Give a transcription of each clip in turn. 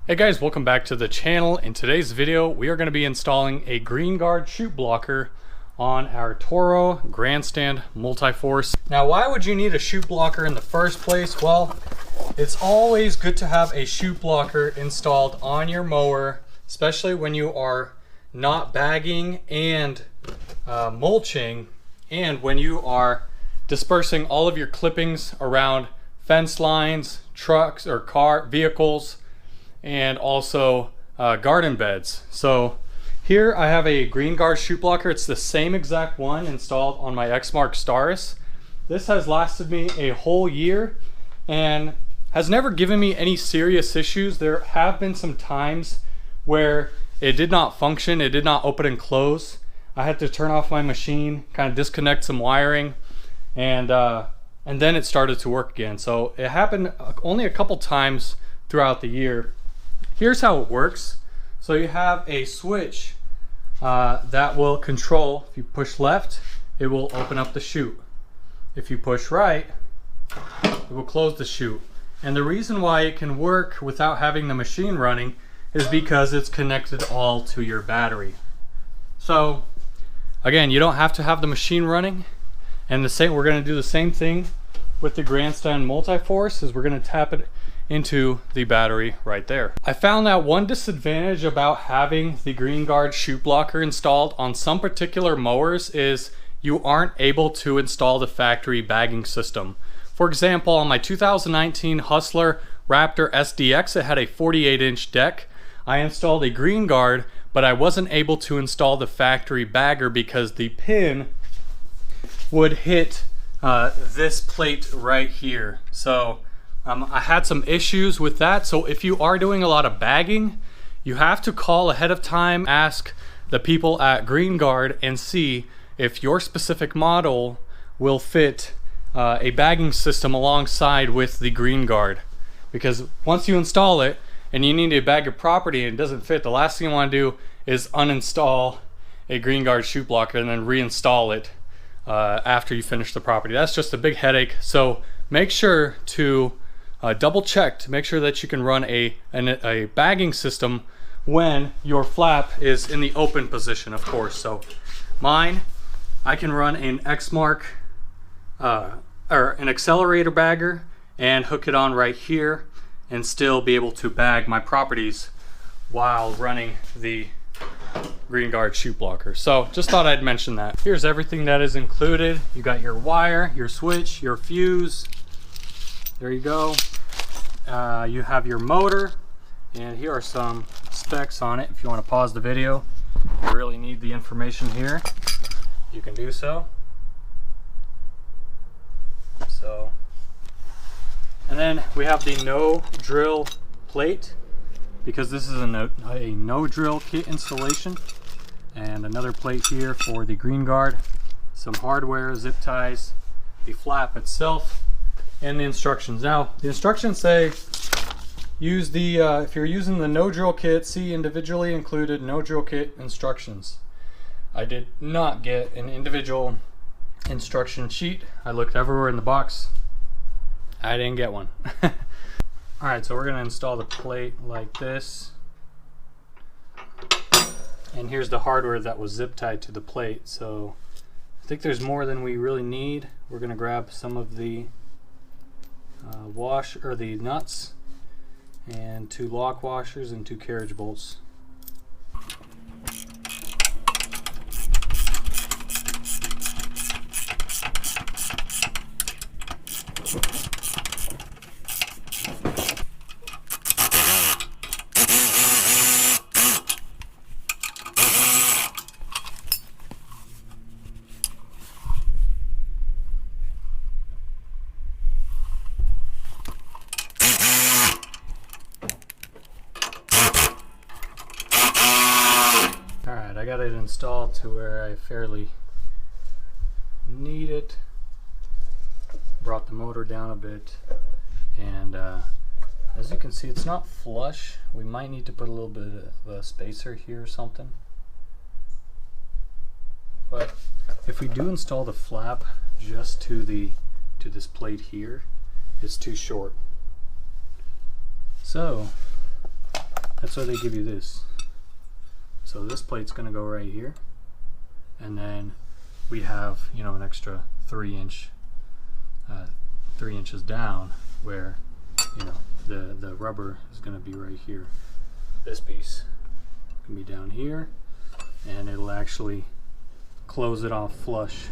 Hey guys, welcome back to the channel. In today's video, we are going to be installing a green guard chute blocker on our Toro Grandstand Multiforce. Now, why would you need a chute blocker in the first place? Well, it's always good to have a chute blocker installed on your mower, especially when you are not bagging and mulching, and when you are dispersing all of your clippings around fence lines, trucks or vehicles, and also garden beds. So here I have a green guard chute blocker. It's the same exact one installed on my Exmark Staris. This has lasted me a whole year and has never given me any serious issues. There have been some times where it did not function, it did not open and close. I had to turn off my machine, kind of disconnect some wiring, and then it started to work again. So it happened only a couple times throughout the year. Here's how it works. So you have a switch that will control, if you push left, it will open up the chute. If you push right, it will close the chute. And the reason why it can work without having the machine running is because it's connected all to your battery. So again, you don't have to have the machine running. And we're going to do the same thing with the Grandstand Multiforce, is we're going to tap it into the battery right there. I found that one disadvantage about having the green guard chute blocker installed on some particular mowers is you aren't able to install the factory bagging system. For example, on my 2019 Hustler Raptor SDX, it had a 48-inch deck. I installed a green guard, but I wasn't able to install the factory bagger because the pin would hit this plate right here. So I had some issues with that. So if you are doing a lot of bagging, you have to call ahead of time, ask the people at Green Guard and see if your specific model will fit a bagging system alongside with the Green Guard. Because once you install it and you need to bag your property and it doesn't fit, the last thing you want to do is uninstall a Green Guard chute blocker and then reinstall it after you finish the property. That's just a big headache. So make sure to double check to make sure that you can run a bagging system when your flap is in the open position, of course. So mine, I can run an Exmark or an accelerator bagger and hook it on right here and still be able to bag my properties while running the green guard chute blocker. So just thought I'd mention that. Here's everything that is included. You got your wire, your switch, your fuse. There you go. You have your motor, and here are some specs on it. If you want to pause the video, you really need the information here, you can do so. And then we have the no drill plate, because this is a no drill kit installation, and another plate here for the green guard, some hardware, zip ties, the flap itself, and the instructions. Now, the instructions say use the if you're using the no drill kit, see individually included no drill kit instructions. I did not get an individual instruction sheet. I looked everywhere in the box. I didn't get one. Alright, so we're going to install the plate like this. And here's the hardware that was zip tied to the plate. So I think there's more than we really need. We're going to grab some of the the nuts and 2 lock washers and 2 carriage bolts. I got it installed to where I fairly need it. Brought the motor down a bit, and as you can see, it's not flush. We might need to put a little bit of a spacer here or something. But if we do install the flap just to this plate here, it's too short. So That's why they give you this. So this plate's gonna go right here, and then we have, you know, an extra 3 inches down where, you know, the rubber is gonna be right here. This piece can be down here, and it'll actually close it off flush.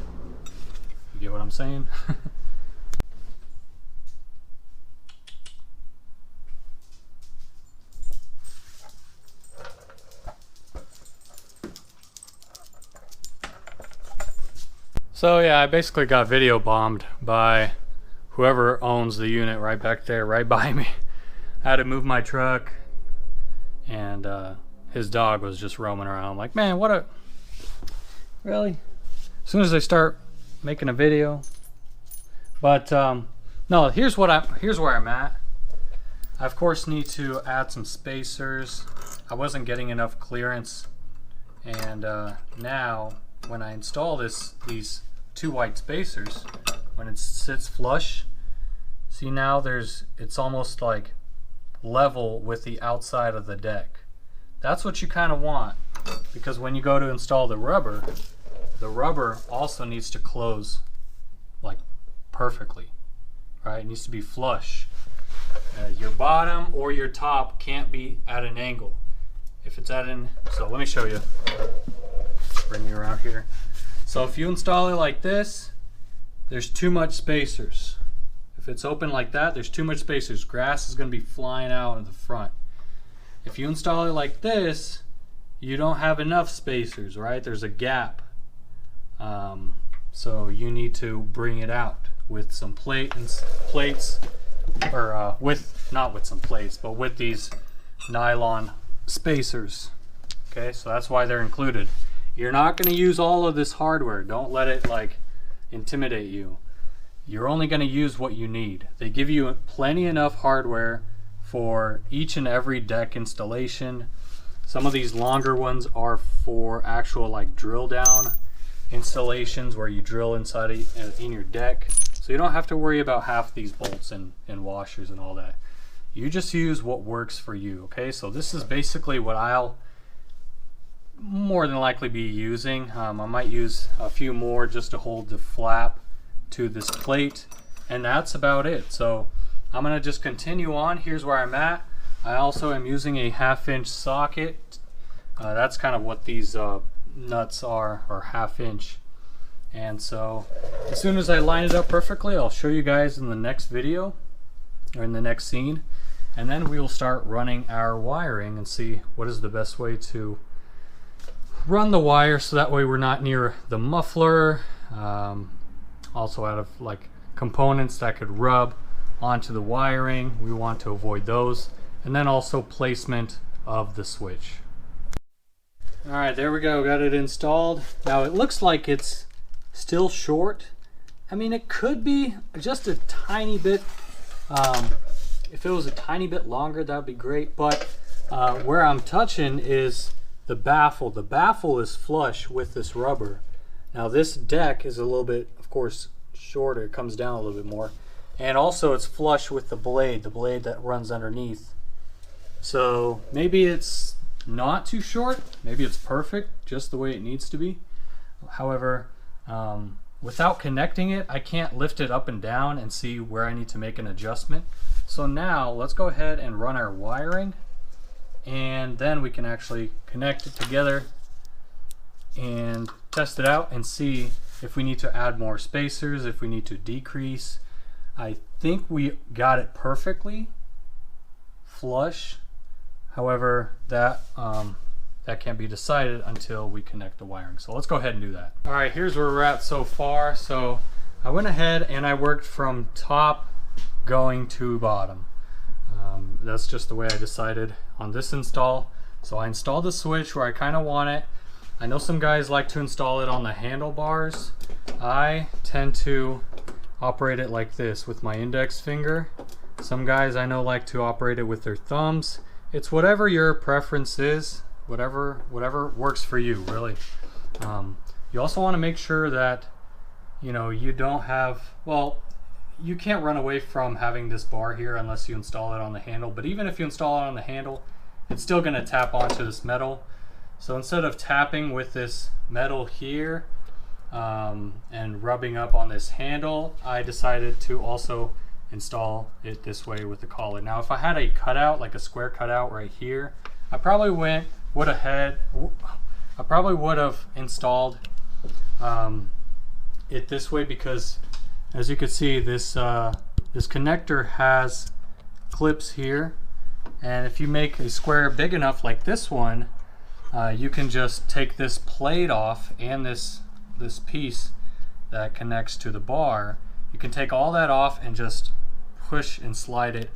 You get what I'm saying? So yeah, I basically got video bombed by whoever owns the unit right back there, right by me. I had to move my truck, and his dog was just roaming around. I'm like, man, what a... Really? As soon as I start making a video. But no, here's where I'm at. I of course need to add some spacers. I wasn't getting enough clearance, and now when I install these 2 white spacers, when it sits flush, see now it's almost like level with the outside of the deck. That's what you kind of want, because when you go to install the rubber also needs to close like perfectly, right? It needs to be flush. Your bottom or your top can't be at an angle. If it's so let me show you. Bring you around here. So if you install it like this, there's too much spacers. If it's open like that, there's too much spacers. Grass is going to be flying out in the front. If you install it like this, you don't have enough spacers, right? There's a gap. So you need to bring it out with some plates, or not with some plates, but with these nylon spacers. Okay, so that's why they're included. You're not going to use all of this hardware. Don't let it like intimidate you. You're only going to use what you need. They give you plenty enough hardware for each and every deck installation. Some of these longer ones are for actual like drill down installations where you drill inside in your deck. So you don't have to worry about half these bolts and washers and all that. You just use what works for you, okay? So this is basically what I'll more than likely be using. I might use a few more just to hold the flap to this plate, and that's about it. So I'm gonna just continue on. Here's where I'm at. I also am using a 1/2 inch socket. That's kind of what these nuts are 1/2 inch. And so as soon as I line it up perfectly, I'll show you guys in the next video or in the next scene, and then we will start running our wiring and see what is the best way to run the wire, so that way we're not near the muffler. Also out of like components that could rub onto the wiring, we want to avoid those. And then also placement of the switch. Alright, there we go, got it installed. Now it looks like it's still short. I mean, it could be just a tiny bit. If it was a tiny bit longer, that would be great. But where I'm touching is the baffle. The baffle is flush with this rubber. Now this deck is a little bit, of course, shorter. It comes down a little bit more. And also it's flush with the blade that runs underneath. So maybe it's not too short. Maybe it's perfect, just the way it needs to be. However, without connecting it, I can't lift it up and down and see where I need to make an adjustment. So now let's go ahead and run our wiring, and then we can actually connect it together and test it out and see if we need to add more spacers, if we need to decrease. I think we got it perfectly flush. However, that can't be decided until we connect the wiring. So let's go ahead and do that. All right, here's where we're at so far. So I went ahead and I worked from top going to bottom. That's just the way I decided on this install. So I installed the switch where I kind of want it. I know some guys like to install it on the handlebars. I tend to operate it like this with my index finger. Some guys I know like to operate it with their thumbs. It's whatever your preference is, whatever works for you, really. You also want to make sure that, you know, you don't have, well, you can't run away from having this bar here unless you install it on the handle. But even if you install it on the handle, it's still going to tap onto this metal. So instead of tapping with this metal here and rubbing up on this handle, I decided to also install it this way with the collar. Now if I had a cutout, like a square cutout right here, I probably would have installed it this way, because as you can see, this this connector has clips here, and if you make a square big enough like this one, you can just take this plate off and this piece that connects to the bar. You can take all that off and just push and slide it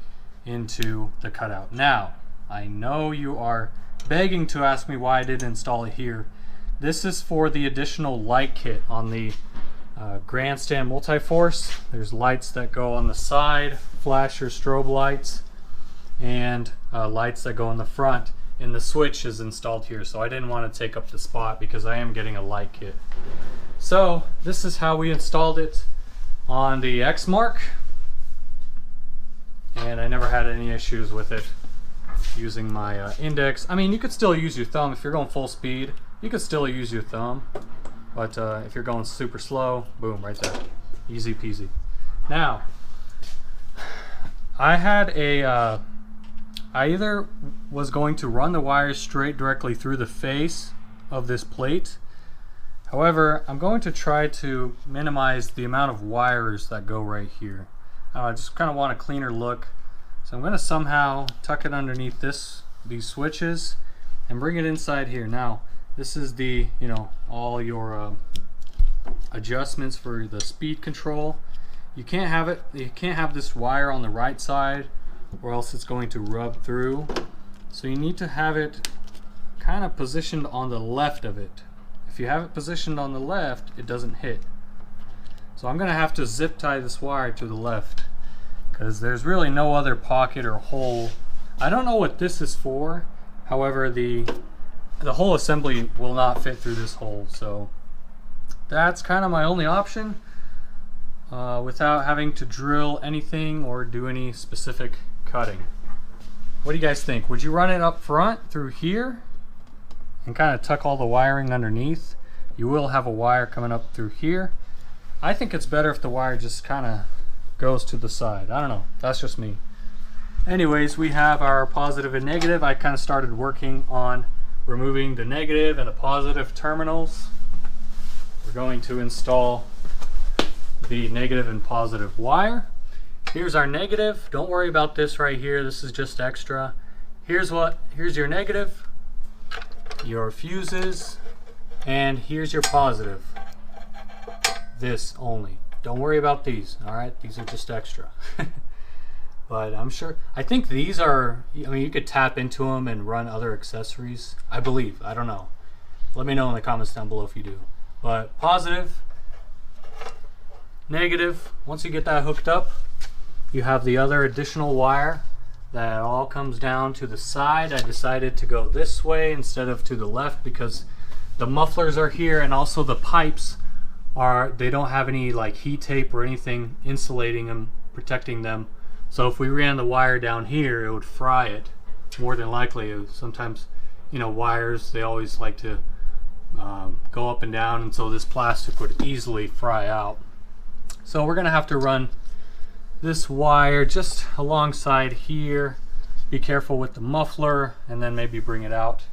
into the cutout. Now, I know you are begging to ask me why I didn't install it here. This is for the additional light kit on the Grandstand Multiforce. There's lights that go on the side, flasher strobe lights, and lights that go in the front. And the switch is installed here, so I didn't want to take up the spot because I am getting a light kit. So this is how we installed it on the X-Mark, and I never had any issues with it using my index. I mean, you could still use your thumb if you're going full speed. You could still use your thumb, but if you're going super slow, boom, right there, easy peasy. Now, I had a I either was going to run the wires straight directly through the face of this plate. However, I'm going to try to minimize the amount of wires that go right here. I just kind of want a cleaner look. So I'm going to somehow tuck it underneath these switches and bring it inside here. Now, this is the, all your adjustments for the speed control. You can't have this wire on the right side, or else it's going to rub through. So you need to have it kind of positioned on the left of it. If you have it positioned on the left, it doesn't hit. So I'm going to have to zip tie this wire to the left, because there's really no other pocket or hole. I don't know what this is for. However, the whole assembly will not fit through this hole. So that's kind of my only option without having to drill anything or do any specific cutting. What do you guys think? Would you run it up front through here and kind of tuck all the wiring underneath? You will have a wire coming up through here. I think it's better if the wire just kind of goes to the side. I don't know, that's just me. Anyways, we have our positive and negative. I kind of started working on removing the negative and the positive terminals. We're going to install the negative and positive wire. Here's our negative. Don't worry about this right here. This is just extra. Here's your negative, your fuses, and here's your positive. This only. Don't worry about these. All right, these are just extra. But I think these are, you could tap into them and run other accessories, I believe. I don't know. Let me know in the comments down below if you do. But positive, negative, once you get that hooked up, you have the other additional wire that all comes down to the side. I decided to go this way instead of to the left because the mufflers are here, and also the pipes they don't have any like heat tape or anything insulating them, protecting them. So if we ran the wire down here, it would fry it. More than likely, sometimes, wires, they always like to go up and down, and so this plastic would easily fry out. So we're gonna have to run this wire just alongside here. Be careful with the muffler, and then maybe bring it out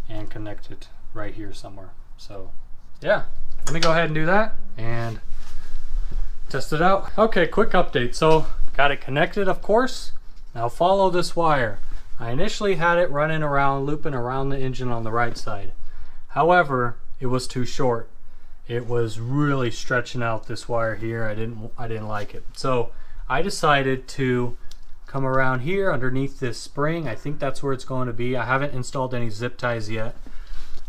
and connect it right here somewhere. So yeah, let me go ahead and do that and test it out. Okay, quick update. So got it connected, of course. Now follow this wire. I initially had it running around, looping around the engine on the right side. However, it was too short. It was really stretching out this wire here. I didn't like it. So I decided to come around here underneath this spring. I think that's where it's going to be. I haven't installed any zip ties yet.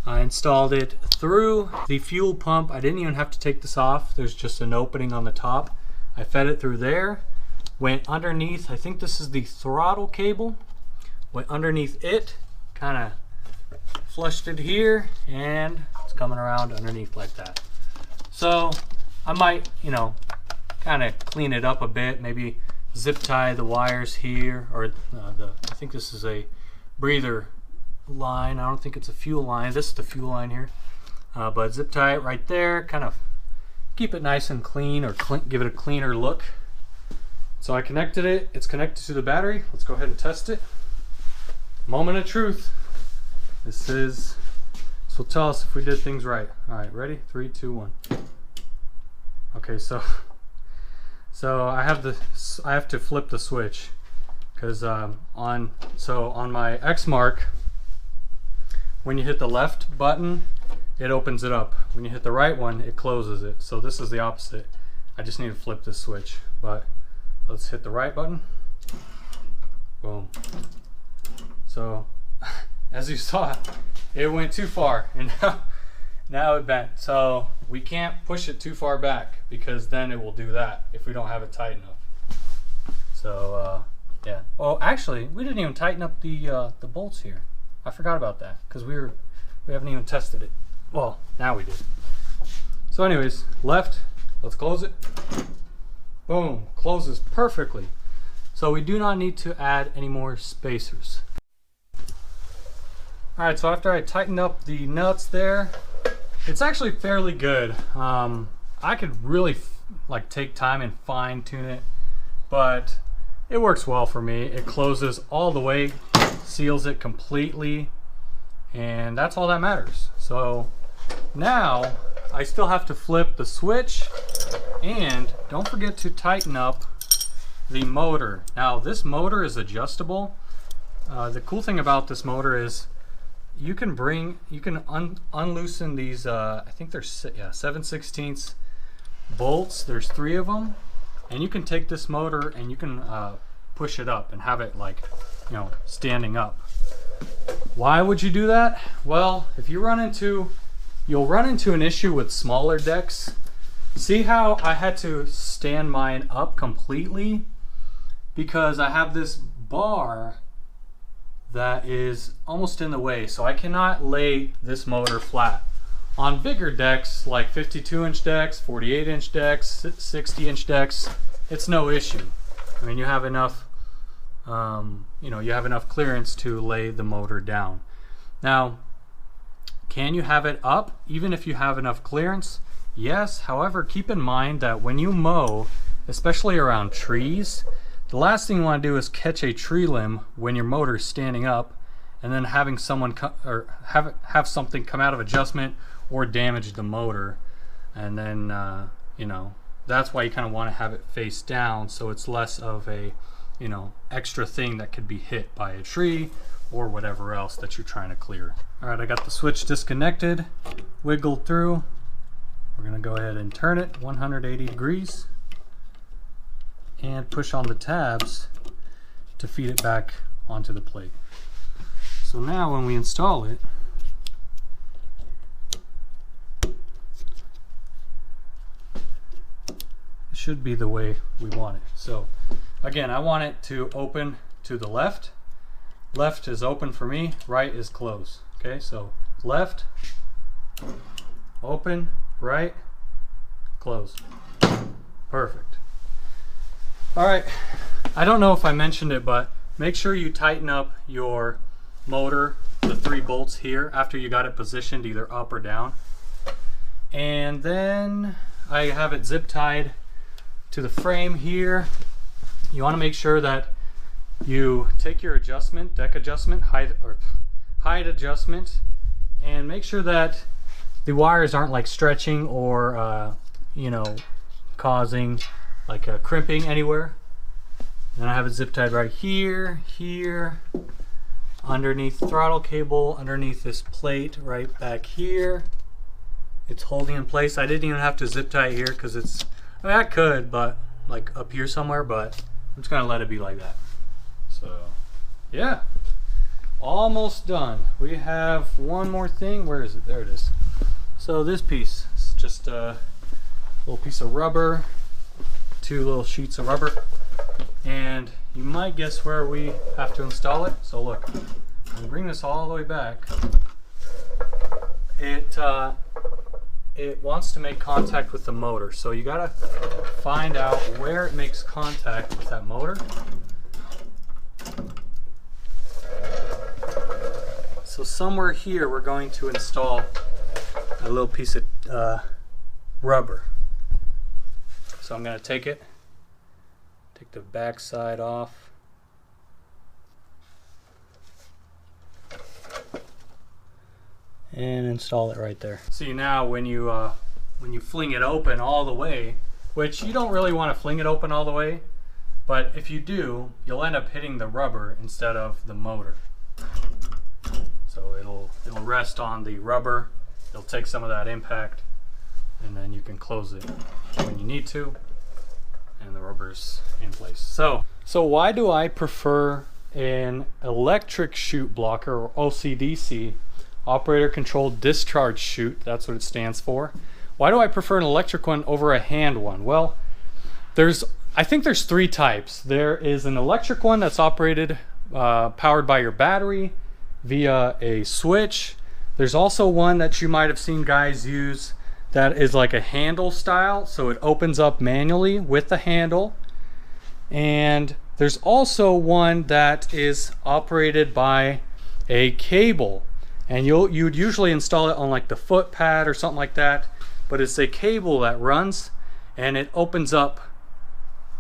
I installed it through the fuel pump. I didn't even have to take this off. There's just an opening on the top. I fed it through there. Went underneath, I think this is the throttle cable. Went underneath it, kind of flushed it here, and it's coming around underneath like that. So I might, kind of clean it up a bit, maybe zip tie the wires here, or I think this is a breather line. I don't think it's a fuel line. This is the fuel line here. But zip tie it right there, kind of keep it nice and clean, or give it a cleaner look. So I connected it. It's connected to the battery. Let's go ahead and test it. Moment of truth. This will tell us if we did things right. All right, ready? 3, 2, 1. Okay, so I have to flip the switch, because on my X mark, when you hit the left button, it opens it up. When you hit the right one, it closes it. So this is the opposite. I just need to flip this switch. But let's hit the right button. Boom. So as you saw, it went too far, and now it bent. So we can't push it too far back, because then it will do that if we don't have it tight enough. So yeah. Oh, actually, we didn't even tighten up the bolts here. I forgot about that, because we haven't even tested it. Well, now we did. So anyways, left, let's close it. Boom, closes perfectly. So we do not need to add any more spacers. All right, so after I tightened up the nuts there, it's actually fairly good. I could really take time and fine tune it, but it works well for me. It closes all the way, seals it completely, and that's all that matters. So now I still have to flip the switch, and don't forget to tighten up the motor. Now this motor is adjustable. The cool thing about this motor is you can unloosen these, I think they're 7/16 bolts. There's 3 of them, and you can take this motor and you can push it up and have it standing up. Why would you do that? Well, if you'll run into an issue with smaller decks. See how I had to stand mine up completely? Because I have this bar that is almost in the way, so I cannot lay this motor flat. On bigger decks, like 52-inch decks, 48-inch decks, 60-inch decks, it's no issue. I mean, you have enough, you have enough clearance to lay the motor down. Now, can you have it up even if you have enough clearance? Yes. However, keep in mind that when you mow, especially around trees, the last thing you want to do is catch a tree limb when your motor is standing up, and then having someone have something come out of adjustment or damage the motor. And then that's why you kind of want to have it face down, so it's less of a extra thing that could be hit by a tree or whatever else that you're trying to clear. All right, I got the switch disconnected, wiggled through. We're gonna go ahead and turn it 180 degrees and push on the tabs to feed it back onto the plate. So now when we install it, it should be the way we want it. So again, I want it to open to the left. Left is open for me, right is closed. Okay, so left, open, right, close. Perfect. All right, I don't know if I mentioned it, but make sure you tighten up your motor, the 3 bolts here, after you got it positioned either up or down. And then I have it zip tied to the frame here. You want to make sure that you take your adjustment, deck adjustment, height adjustment, and make sure that the wires aren't stretching or causing a crimping anywhere. Then I have it zip tied right here, underneath the throttle cable, underneath this plate right back here. It's holding in place. I didn't even have to zip tie it here because I could, but up here somewhere, but I'm just gonna let it be like that. So yeah, almost done. We have one more thing. Where is it? There it is. So this piece is just a little piece of rubber, 2 little sheets of rubber, and you might guess where we have to install it. So look, when we bring this all the way back, it wants to make contact with the motor. So you gotta find out where it makes contact with that motor. So somewhere here we're going to install a little piece of rubber. So I'm going to take the back side off. And install it right there. See, now when you fling it open all the way, which you don't really want to fling it open all the way, but if you do, you'll end up hitting the rubber instead of the motor. So it'll rest on the rubber, it'll take some of that impact, and then you can close it when you need to, and the rubber's in place. So why do I prefer an electric chute blocker, or OCDC, operator controlled discharge chute? That's what it stands for. Why do I prefer an electric one over a hand one? Well, I think there's three types. There is an electric one that's operated, powered by your battery via a switch. There's also one that you might have seen guys use that is like a handle style, so it opens up manually with the handle. And there's also one that is operated by a cable, and you'd usually install it on like the foot pad or something like that, but it's a cable that runs and it opens up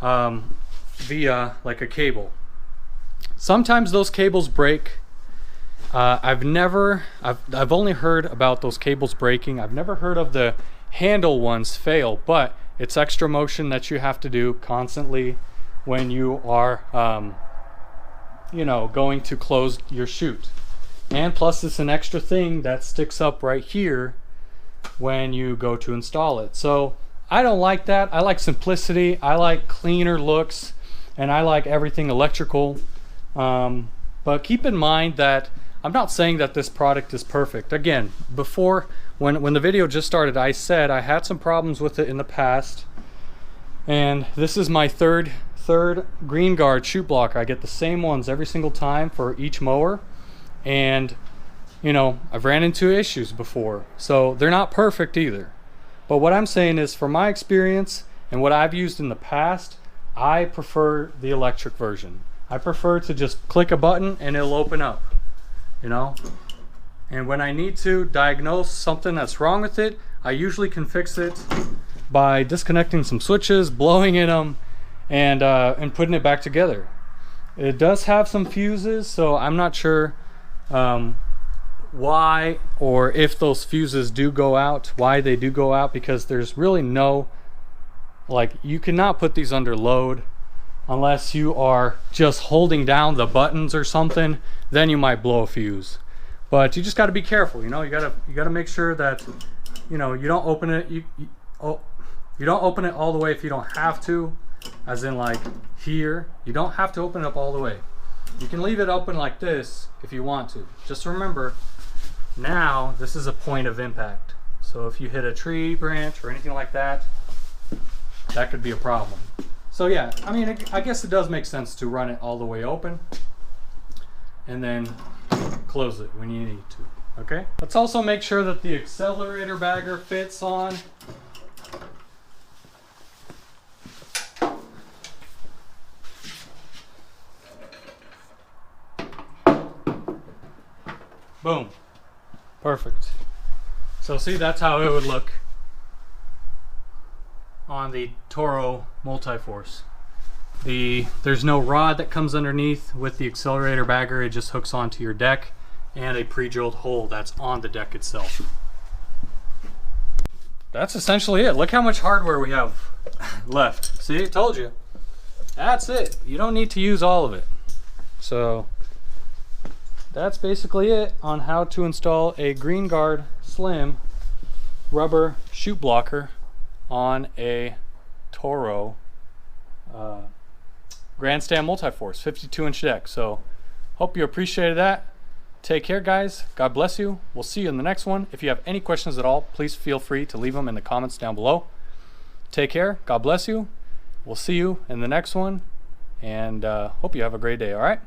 via like a cable. Sometimes those cables break. I've only heard about those cables breaking. I've never heard of the handle ones fail, but it's extra motion that you have to do constantly when you are going to close your chute. And plus it's an extra thing that sticks up right here when you go to install it. So I don't like that. I like simplicity, I like cleaner looks, and I like everything electrical. But keep in mind that I'm not saying that this product is perfect. Again, before, when the video just started, I said I had some problems with it in the past, and this is my third Green Guard chute blocker. I get the same ones every single time for each mower, and I've ran into issues before, so they're not perfect either. But what I'm saying is, from my experience and what I've used in the past, I prefer the electric version. I prefer to just click a button and it'll open up, and when I need to diagnose something that's wrong with it, I usually can fix it by disconnecting some switches, blowing in them, and putting it back together. It does have some fuses, so I'm not sure why, or if those fuses do go out, why they do go out, because there's really no, you cannot put these under load unless you are just holding down the buttons or something. Then you might blow a fuse, but you just got to be careful. You got to make sure that you don't open it. You don't open it all the way if you don't have to, as in like here. You don't have to open it up all the way. You can leave it open like this if you want to. Just remember, now this is a point of impact, so if you hit a tree branch or anything like that, that could be a problem. So yeah, I mean, I guess it does make sense to run it all the way open and then close it when you need to. Okay, let's also make sure that the accelerator bagger fits on. Boom. Perfect. So see, that's how it would look on the Toro Multiforce. There's no rod that comes underneath with the accelerator bagger. It just hooks onto your deck, and a pre-drilled hole that's on the deck itself. That's essentially it. Look how much hardware we have left. See, I told you. That's it. You don't need to use all of it. So that's basically it on how to install a Green Guard Slim rubber chute blocker on a Toro Grandstand Multiforce 52-inch deck. So hope you appreciated that. Take care, guys. God bless you. We'll see you in the next one. If you have any questions at all, please feel free to leave them in the comments down below. Take care. God bless you. We'll see you in the next one, and hope you have a great day. All right.